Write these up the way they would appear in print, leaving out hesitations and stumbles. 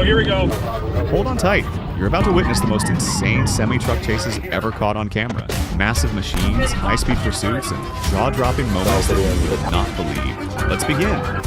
go, here we go. Hold on tight. You're about to witness the most insane semi-truck chases ever caught on camera. Massive machines, high-speed pursuits, and jaw-dropping moments that you would not believe. Let's begin.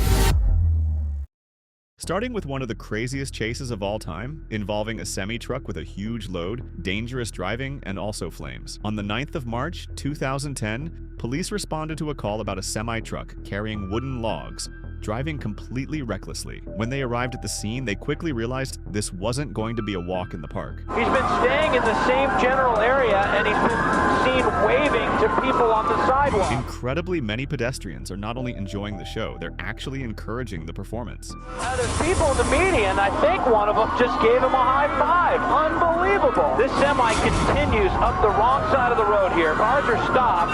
Starting with one of the craziest chases of all time, involving a semi-truck with a huge load, dangerous driving, and also flames. On the 9th of March, 2010, police responded to a call about a semi-truck carrying wooden logs, driving completely recklessly. When they arrived at the scene, they quickly realized this wasn't going to be a walk in the park. He's been staying in the same general area, and he's been seen waving to people on the sidewalk. Incredibly many pedestrians are not only enjoying the show, they're actually encouraging the performance. There's people in the median. I think one of them just gave him a high five. Unbelievable. This semi continues up the wrong side of the road here. Cars are stopped,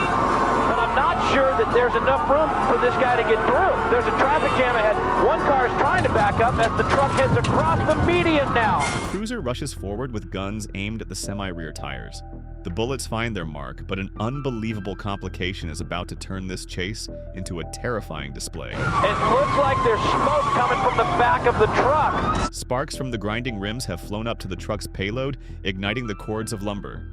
but I'm not sure that there's enough room for this guy to get through. There's a traffic jam ahead. One car is trying to back up as the truck heads across the median now. The cruiser rushes forward with guns aimed at the semi-rear tires. The bullets find their mark, but an unbelievable complication is about to turn this chase into a terrifying display. It looks like there's smoke coming from the back of the truck. Sparks from the grinding rims have flown up to the truck's payload, igniting the cords of lumber.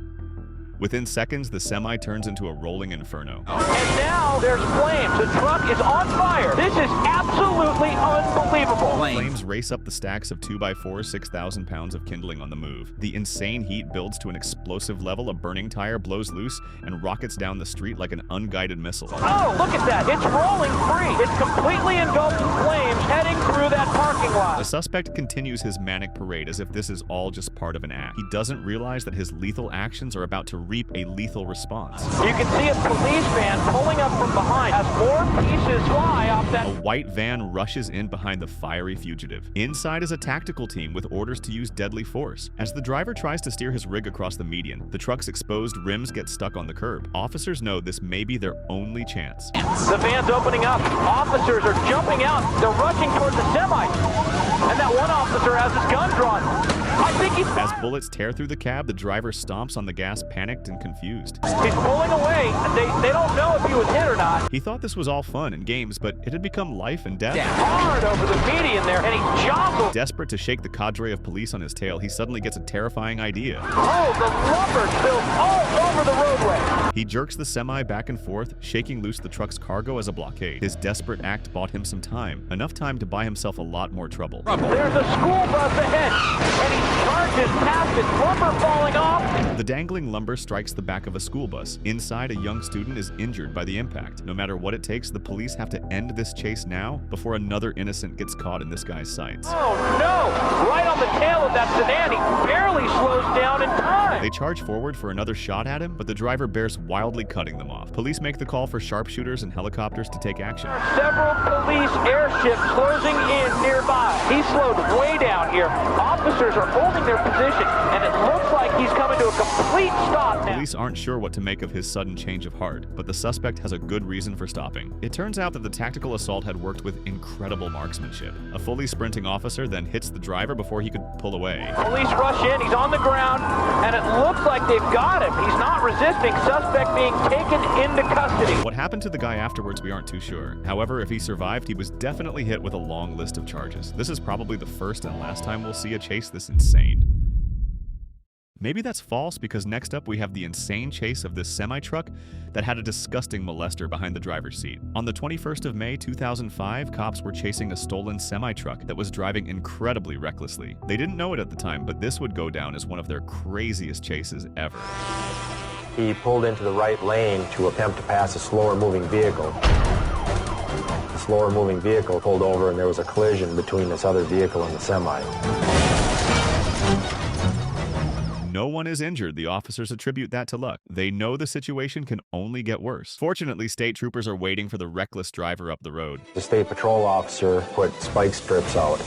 Within seconds, the semi turns into a rolling inferno. And now there's flames. The truck is on fire. This is absolutely unbelievable. Flames race up the stacks of 2x4, 6,000 pounds of kindling on the move. The insane heat builds to an explosive level. A burning tire blows loose and rockets down the street like an unguided missile. Oh, look at that. It's rolling free. It's completely engulfed in flames heading through that parking lot. The suspect continues his manic parade as if this is all just part of an act. He doesn't realize that his lethal actions are about to reap a lethal response. You can see a police van pulling up from behind as more pieces fly off that. A white van rushes in behind the fiery fugitive. Inside is a tactical team with orders to use deadly force. As the driver tries to steer his rig across the median, the truck's exposed rims get stuck on the curb. Officers know this may be their only chance. The van's opening up. Officers are jumping out. They're rushing towards the semi. And that one officer has his gun drawn. I think he's... As bullets tear through the cab, the driver stomps on the gas, panicked and confused. He's pulling away. They don't know if he was hit or not. He thought this was all fun and games, but it had become life and death. Hard over the median there, and he jostled. Desperate to shake the cadre of police on his tail, he suddenly gets a terrifying idea. Oh, the lumber spills all over the roadway. He jerks the semi back and forth, shaking loose the truck's cargo as a blockade. His desperate act bought him some time, enough time to buy himself a lot more trouble. There's a school bus ahead, and he charges past it, lumber falling off. The dangling lumber strikes the back of a school bus. Inside, a young student is injured by the impact. No matter what it takes, the police have to end this chase now before another innocent gets caught in this guy's sights. Oh no! Right on the tail of that sedan, he barely slows down in time. They charge forward for another shot at him, but the driver bears wildly cutting them off. Police make the call for sharpshooters and helicopters to take action. Several police airships closing in nearby. He slowed way down here. Officers are holding their position, and it looks like he's coming to a complete stop now. Police aren't sure what to make of his sudden change of heart, but the suspect has a good reason for stopping. It turns out that the tactical assault had worked with incredible marksmanship. A fully sprinting officer then hits the driver before he could pull away. Police rush in, he's on the ground, and it looks like they've got him. He's not resisting, suspect being taken into custody. What happened to the guy afterwards, we aren't too sure. However, if he survived, he was definitely hit with a long list of charges. This is probably the first and last time we'll see a chase this insane. Maybe that's false, because next up we have the insane chase of this semi-truck that had a disgusting molester behind the driver's seat. On the 21st of May 2005, cops were chasing a stolen semi-truck that was driving incredibly recklessly. They didn't know it at the time, but this would go down as one of their craziest chases ever. He pulled into the right lane to attempt to pass a slower moving vehicle. The slower moving vehicle pulled over, and there was a collision between this other vehicle and the semi. No one is injured. The officers attribute that to luck. They know the situation can only get worse. Fortunately, state troopers are waiting for the reckless driver up the road. The state patrol officer put spike strips out.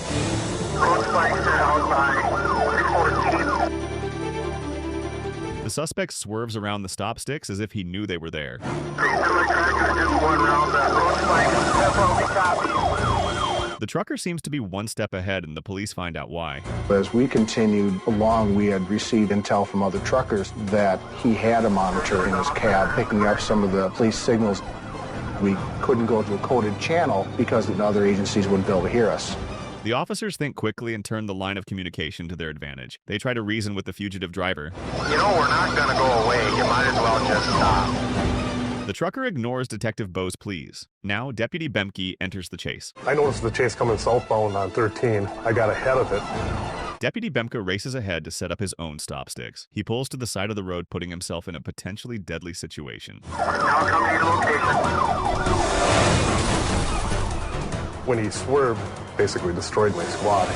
The suspect swerves around the stop sticks as if he knew they were there. The trucker seems to be one step ahead, and the police find out why. As we continued along, we had received intel from other truckers that he had a monitor in his cab picking up some of the police signals. We couldn't go to a coded channel because the other agencies wouldn't be able to hear us. The officers think quickly and turn the line of communication to their advantage. They try to reason with the fugitive driver. You know, we're not going to go away. You might as well just stop. The trucker ignores Detective Bo's pleas. Now, Deputy Bemke enters the chase. I noticed the chase coming southbound on 13. I got ahead of it. Deputy Bemke races ahead to set up his own stop sticks. He pulls to the side of the road, putting himself in a potentially deadly situation. Now come to your location. When he swerved, basically destroyed my squad.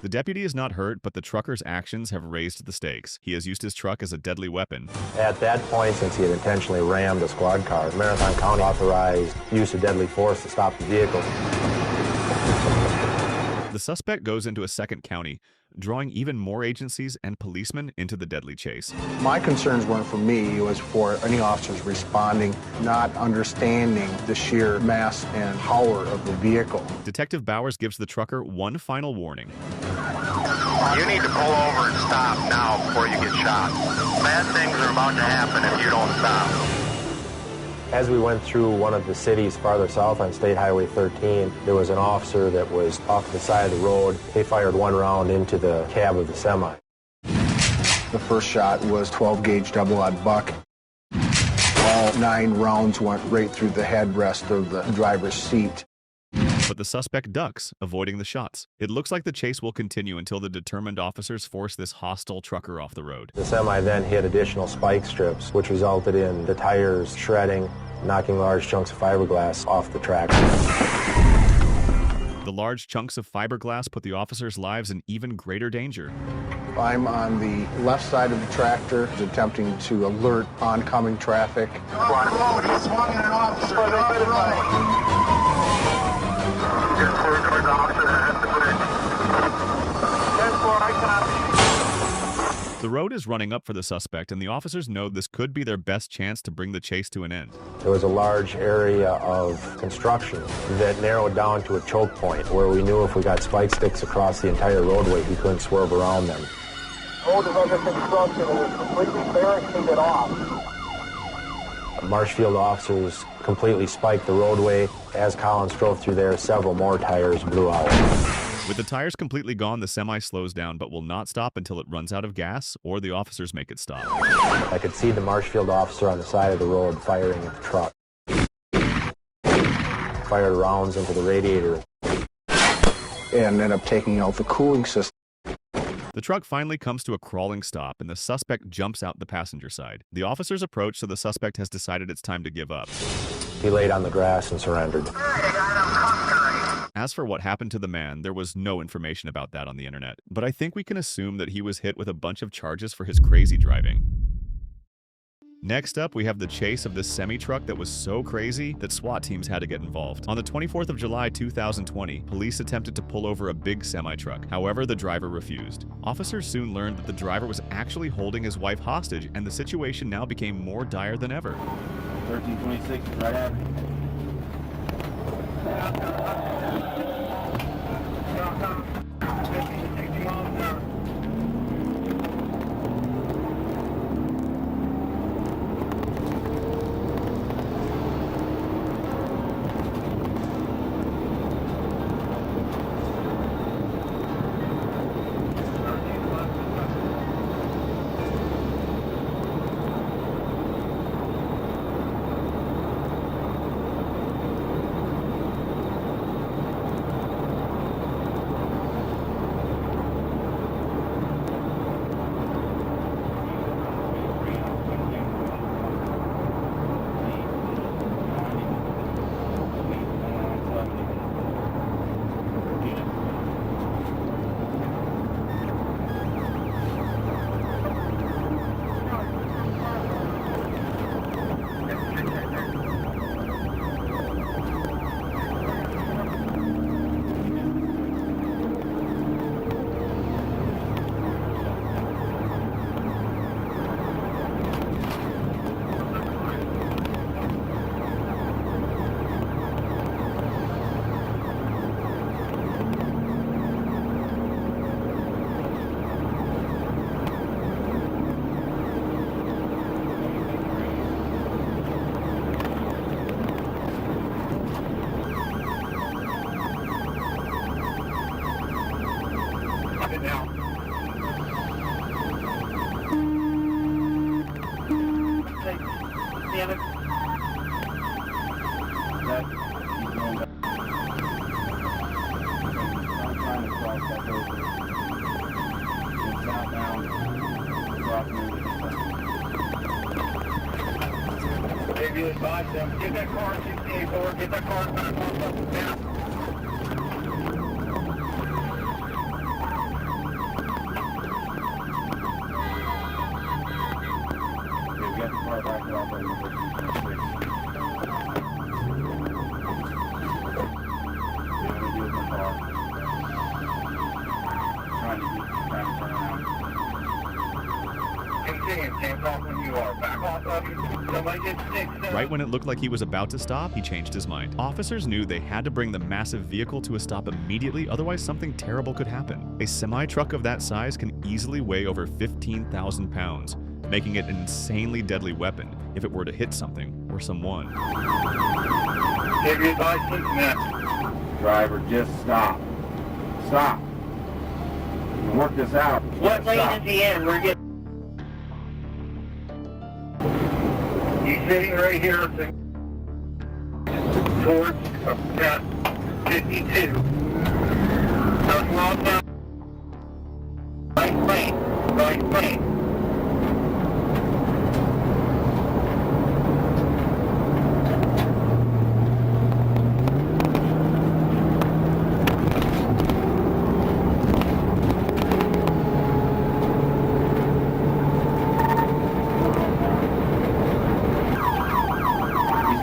The deputy is not hurt, but the trucker's actions have raised the stakes. He has used his truck as a deadly weapon. At that point, since he had intentionally rammed a squad car, Marathon County authorized use of deadly force to stop the vehicle. The suspect goes into a second county, drawing even more agencies and policemen into the deadly chase. My concerns weren't for me, it was for any officers responding, not understanding the sheer mass and power of the vehicle. Detective Bowers gives the trucker one final warning. You need to pull over and stop now before you get shot. Bad things are about to happen if you don't stop. As we went through one of the cities farther south on State Highway 13, there was an officer that was off the side of the road. They fired one round into the cab of the semi. The first shot was 12-gauge double-aught buck. All 9 rounds went right through the headrest of the driver's seat. But the suspect ducks, avoiding the shots. It looks like the chase will continue until the determined officers force this hostile trucker off the road. The semi then hit additional spike strips, which resulted in the tires shredding, knocking large chunks of fiberglass off the track. The large chunks of fiberglass put the officers' lives in even greater danger. I'm on the left side of the tractor, attempting to alert oncoming traffic. Off the road, he's swung at an officer. Off the road. Just forward towards the officer that has the bridge. 10-4, I copy. The road is running up for the suspect, and the officers know this could be their best chance to bring the chase to an end. There was a large area of construction that narrowed down to a choke point where we knew if we got spike sticks across the entire roadway, he couldn't swerve around them. Road is under construction and is completely barricaded off. Marshfield officers completely spiked the roadway. As Collins drove through there, several more tires blew out. With the tires completely gone, the semi slows down but will not stop until it runs out of gas or the officers make it stop. I could see the Marshfield officer on the side of the road firing at the truck. Fired rounds into the radiator. And ended up taking out the cooling system. The truck finally comes to a crawling stop, and the suspect jumps out the passenger side. The officers approach, so the suspect has decided it's time to give up. He laid on the grass and surrendered. As for what happened to the man, there was no information about that on the internet, but I think we can assume that he was hit with a bunch of charges for his crazy driving. Next up, we have the chase of this semi-truck that was so crazy that SWAT teams had to get involved. On the 24th of July, 2020, police attempted to pull over a big semi-truck. However, the driver refused. Officers soon learned that the driver was actually holding his wife hostage, and the situation now became more dire than ever. 1326, right at me. it now. Damn it. That, keep going back. I'm trying to cross that over. It's outbound. Crossing over this way. Maybe advise them. Get that car 68 forward. Get that car back on down. Get the car back up on the 56. Trying to turn around. Continue, hands off when you are. Back off of you. Somebody get 6. Right when it looked like he was about to stop, he changed his mind. Officers knew they had to bring the massive vehicle to a stop immediately, otherwise something terrible could happen. A semi-truck of that size can easily weigh over 15,000 pounds, making it an insanely deadly weapon if it were to hit something or someone. Give your advice, 6 minutes. Driver, just stop. Stop. Work this out. What lane is he in? We're getting... He's sitting right here towards 52. Turn off now. Right lane. Right lane.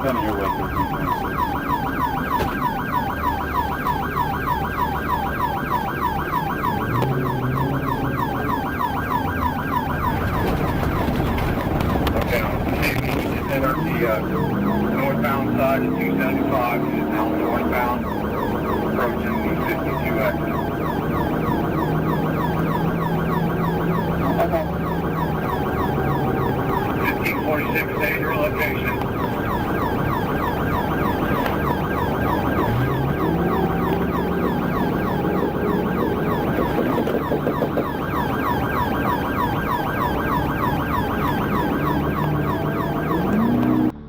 Coming your way, 1326. Okay, it's in the northbound side of 275. It is now northbound, approaching the 52 exit. Okay. 1546, stay at your location.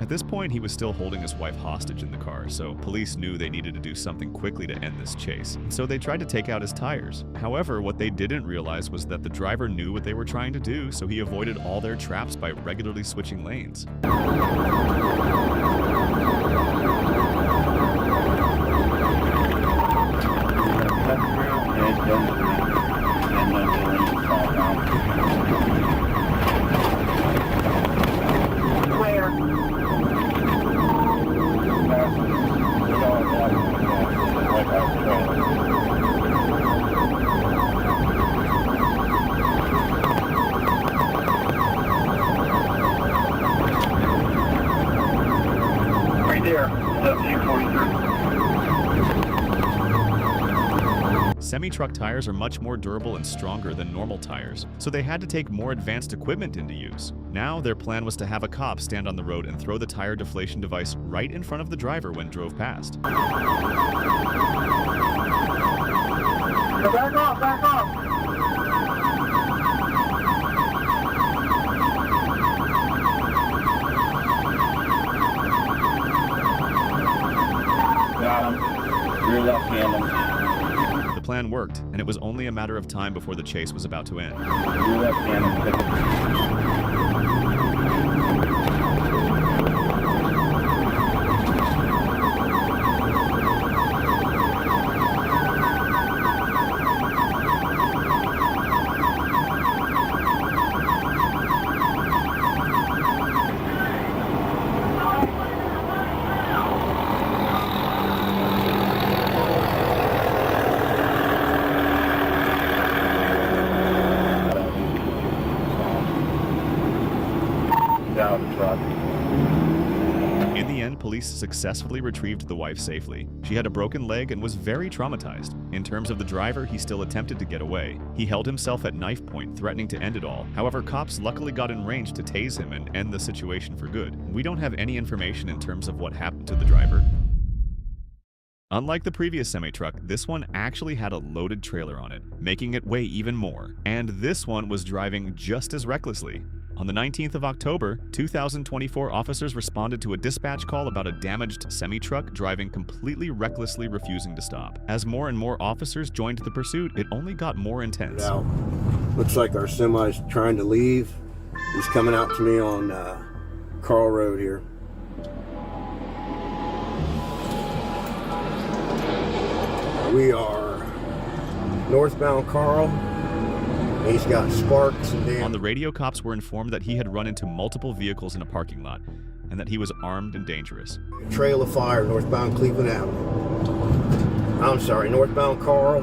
At this point, he was still holding his wife hostage in the car, so police knew they needed to do something quickly to end this chase. So they tried to take out his tires. However, what they didn't realize was that the driver knew what they were trying to do, so he avoided all their traps by regularly switching lanes. Right there, 1743. Semi-truck tires are much more durable and stronger than normal tires, so they had to take more advanced equipment into use. Now, their plan was to have a cop stand on the road and throw the tire deflation device right in front of the driver when drove past. Back off, back off! Got him. Rear left hand. The plan worked, and it was only a matter of time before the chase was about to end. Rear left hand. In the end, police successfully retrieved the wife safely. She had a broken leg and was very traumatized. In terms of the driver, he still attempted to get away. He held himself at knife point, threatening to end it all. However, cops luckily got in range to tase him and end the situation for good. We don't have any information in terms of what happened to the driver. Unlike the previous semi-truck, this one actually had a loaded trailer on it, making it weigh even more. And this one was driving just as recklessly. On the 19th of October, 2024 officers responded to a dispatch call about a damaged semi-truck driving completely recklessly, refusing to stop. As more and more officers joined the pursuit, it only got more intense. Now, looks like our semi's trying to leave. He's coming out to me on Carl Road here. We are northbound Carl. He's got sparks and damage. On the radio, cops were informed that he had run into multiple vehicles in a parking lot and that he was armed and dangerous. Trail of fire northbound Cleveland Avenue. I'm sorry, northbound Carl.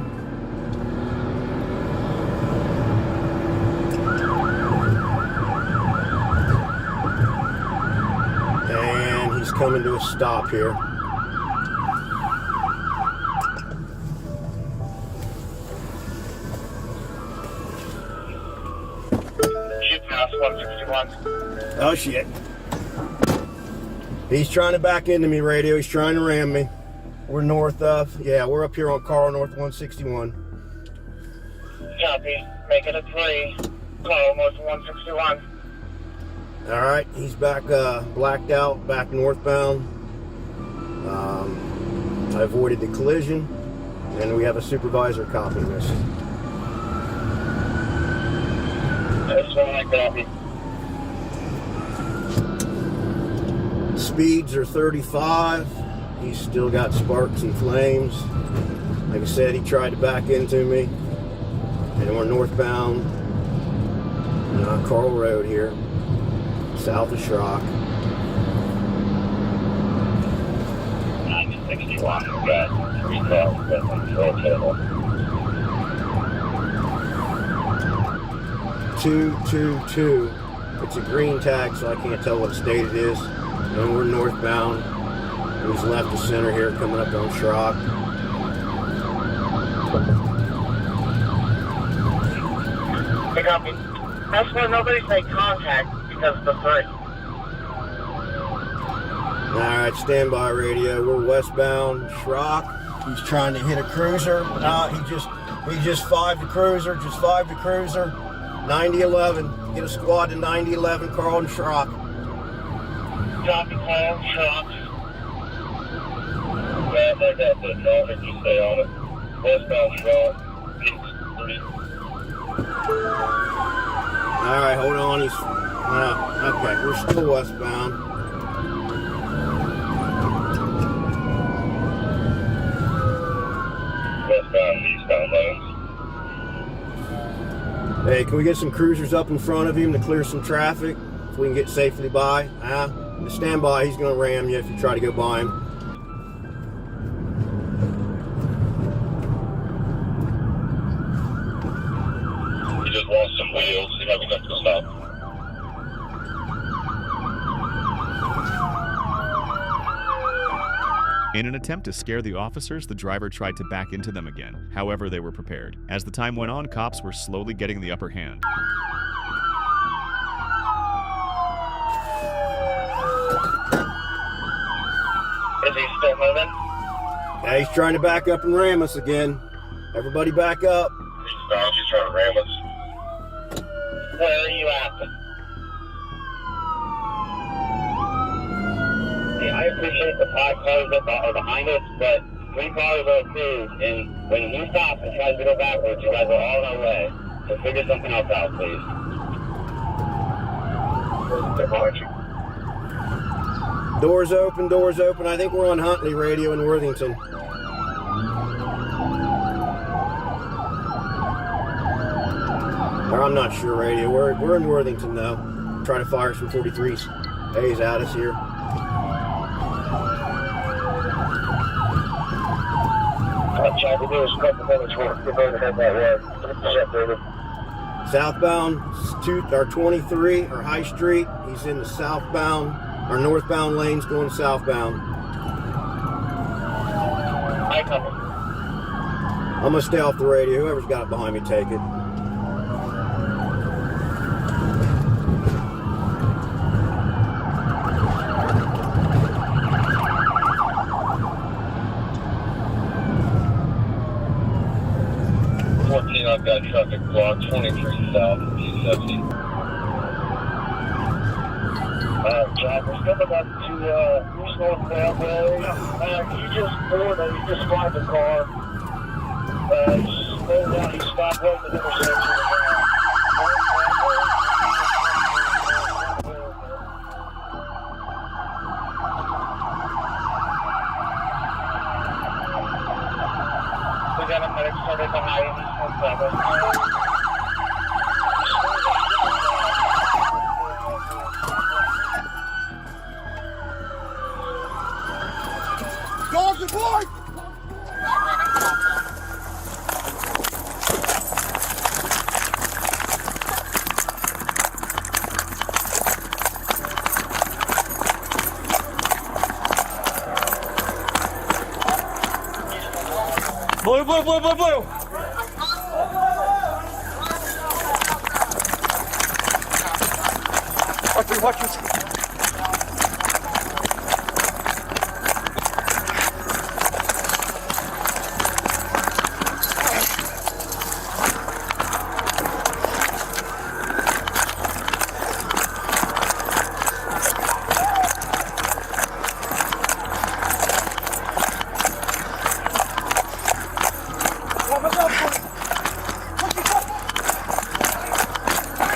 And he's coming to a stop here. Oh shit. He's trying to back into me, radio. He's trying to ram me. We're north of, we're up here on Carl North 161. Copy. Make it a 3. Carl North 161. All right, he's back, blacked out, back northbound. I avoided the collision, and we have a supervisor copying this. That's what I copy. Speeds are 35. He's still got sparks and flames. Like I said, he tried to back into me. And we're northbound on Carl Road here, south of Schrock. 961, got 3,000 control table. 222. It's a green tag, so I can't tell what state it is. And we're northbound. He's left to center here, coming up on Schrock. Hey, copy. That's where nobody's made contact because of the 3. Alright, standby radio. We're westbound Schrock. He's trying to hit a cruiser. He just 5 to cruiser, 9011. Get a squad to 9011, Carl and Schrock. Copy, Carl, Schrock. Yeah, they got the traffic, you stay on it. Westbound Schrock, 3. Alright, hold on. He's okay, we're still westbound. Westbound, eastbound lanes. Hey, can we get some cruisers up in front of him to clear some traffic so we can get safely by? Stand by, he's going to ram you if you try to go by him. He just wants some wheels. He might be enough to stop. In an attempt to scare the officers, the driver tried to back into them again. However, they were prepared. As the time went on, cops were slowly getting the upper hand. Is he still moving? Yeah, he's trying to back up and ram us again. Everybody back up. He's trying to ram us. Where are you at? Yeah, I appreciate the 5 cars that are behind us, but 3 cars are approved, and when he stops and tries to go backwards, you guys are all in our way. So figure something else out, please. Technology. Doors open, doors open. I think we're on Huntley radio in Worthington. Or I'm not sure radio. We're in Worthington though. Trying to fire some 43s. A's at us here. Chad, we do a couple minutes work. We're going to head that way. Southbound, 23 or High Street. He's in the southbound, or northbound lanes going southbound. I come. I'm gonna stay off the radio. Whoever's got it behind me, take it. I've got traffic block 23 south, 70. Jack, we're coming up to East North Railway. He just pulled, he just flied the car. He's slowed down, he stopped right at the intersection. We got a medic started behind East North Railway. Dogs aboard! Blue, blue, blue, blue, blue. Watch your.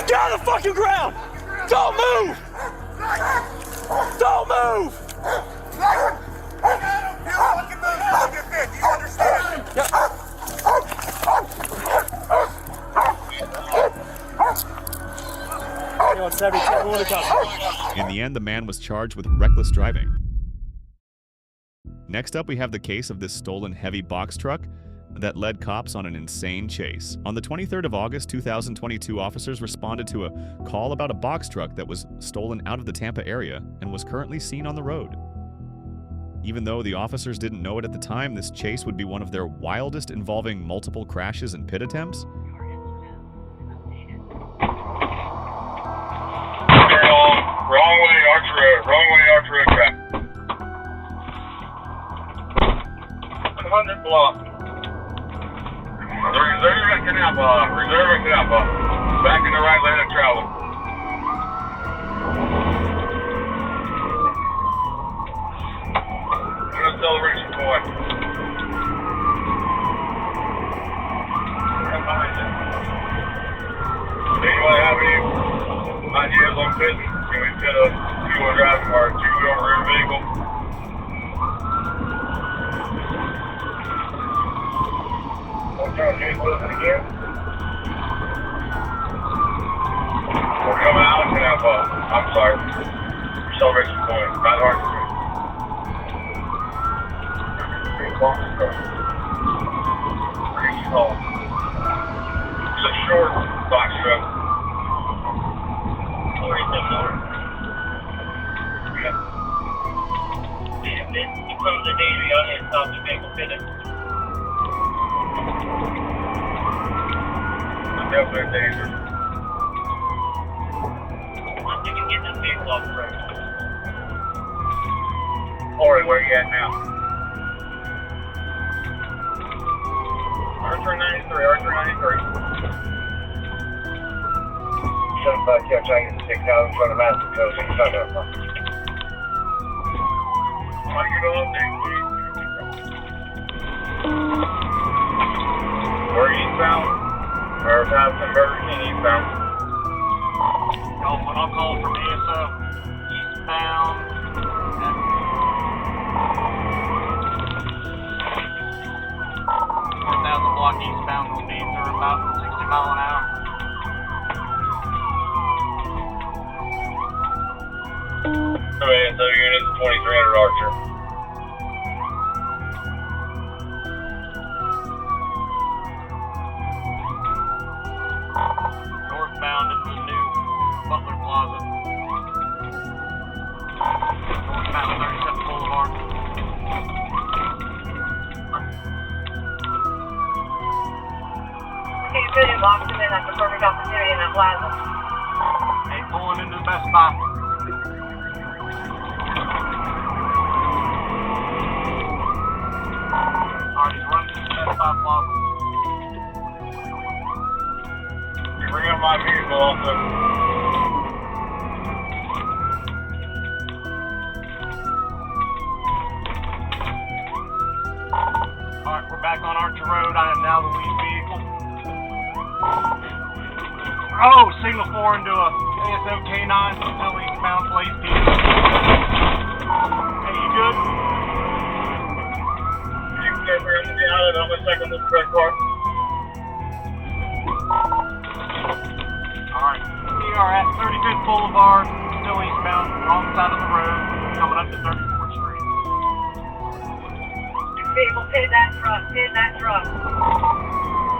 Get on the fucking ground! Don't move! Don't move! Do you understand? In the end, the man was charged with reckless driving. Next up, we have the case of this stolen heavy box truck that led cops on an insane chase. On the 23rd of August, 2022, officers responded to a call about a box truck that was stolen out of the Tampa area and was currently seen on the road. Even though the officers didn't know it at the time, this chase would be one of their wildest, involving multiple crashes and pit attempts. Wrong way, Arch Road. Wrong way, Arch Road track. 100 block. Reserve at Canal Block. Reserve at Canal Block. Back in the right lane of travel. Good acceleration point. Right behind you. Anybody have any ideas on fitting? Can we fit a two-wheel drive or a two-wheel rear vehicle? What's our vehicle again? We're coming out of Canal Block. I'm sorry. Acceleration point. Not hard to see. Pretty small. It's a short box truck. You close the daisy on it and stop the vehicle fitted. Definitely a danger. I'm thinking getting this vehicle off the road. Corey, where you at now? R393, R393. 75 catch, I can stick out in front of Madison Coast and cut up. Why you go up there, please? Where eastbound? Or past some Burger King eastbound? When I'll call from ESO, eastbound. 1,000 block eastbound speeds are about 60 miles an hour. So units 2300 Archer. Northbound into the new Butler Plaza. Northbound 37 Boulevard. Okay, video box and then that's a perfect opportunity in that plaza. Hey, pulling into the Best Buy. Alright, he's running to the Best Buy Plaza. bring up my vehicle also. Alright, we're back on Archer Road. I am now the lead vehicle. Oh, signal 4 into a ASO K9, still eastbound, place D. Hey, you good? You can get there and be out of it. I'm going to check on this red car. Alright, we are at 35th Boulevard, still eastbound, wrong side of the road, coming up to 34th Street. People, pin that truck, pin that truck.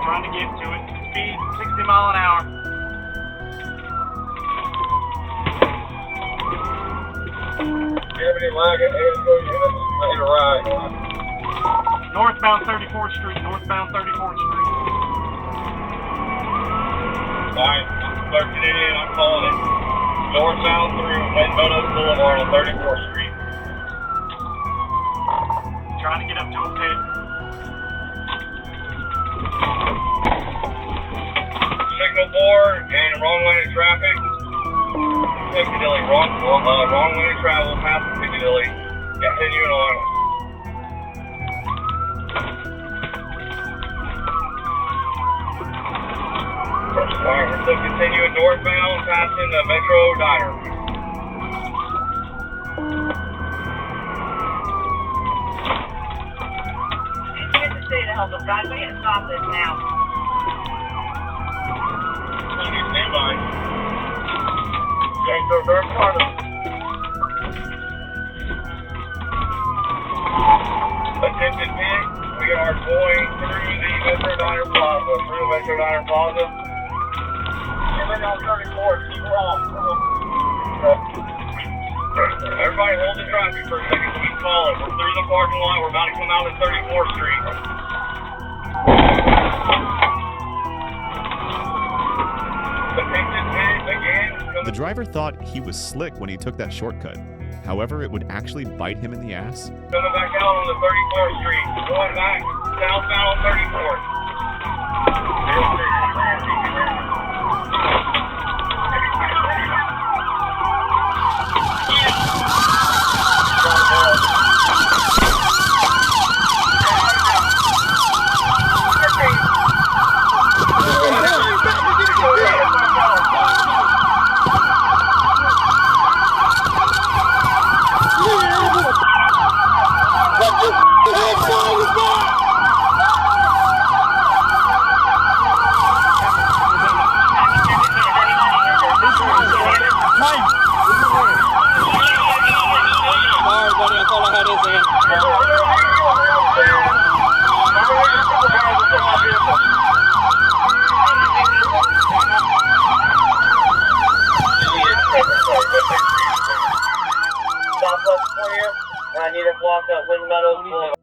Trying to get to it. Speed 60 mile an hour. Do you have any lag at ASO units? I need a ride. Northbound 34th Street, northbound 34th Street. Alright, 1388, I'm calling it. Northbound through Meadows Boulevard on 34th Street. Trying to get up to a pit. Signal 4 and wrong lane of traffic. Piccadilly, wrong lane of travel past Piccadilly. Continuing on. Alright, we're still continuing northbound, passing the Metro Diner. To help us, guys. We need to stop this now. Stand by. Okay, so very part of attention pit. We are going through the Metro Diner Plaza. Everybody on 34, keep off. Everybody hold the traffic for a second. Keep following. We're through the parking lot. We're about to come out at 34th Street. The driver thought he was slick when he took that shortcut. However, it would actually bite him in the ass. Coming back out on the 34th Street. Going back southbound on 34th.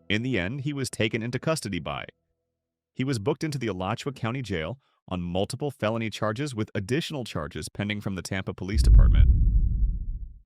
In the end, he was taken into custody by. He was booked into the Alachua County Jail on multiple felony charges with additional charges pending from the Tampa Police Department.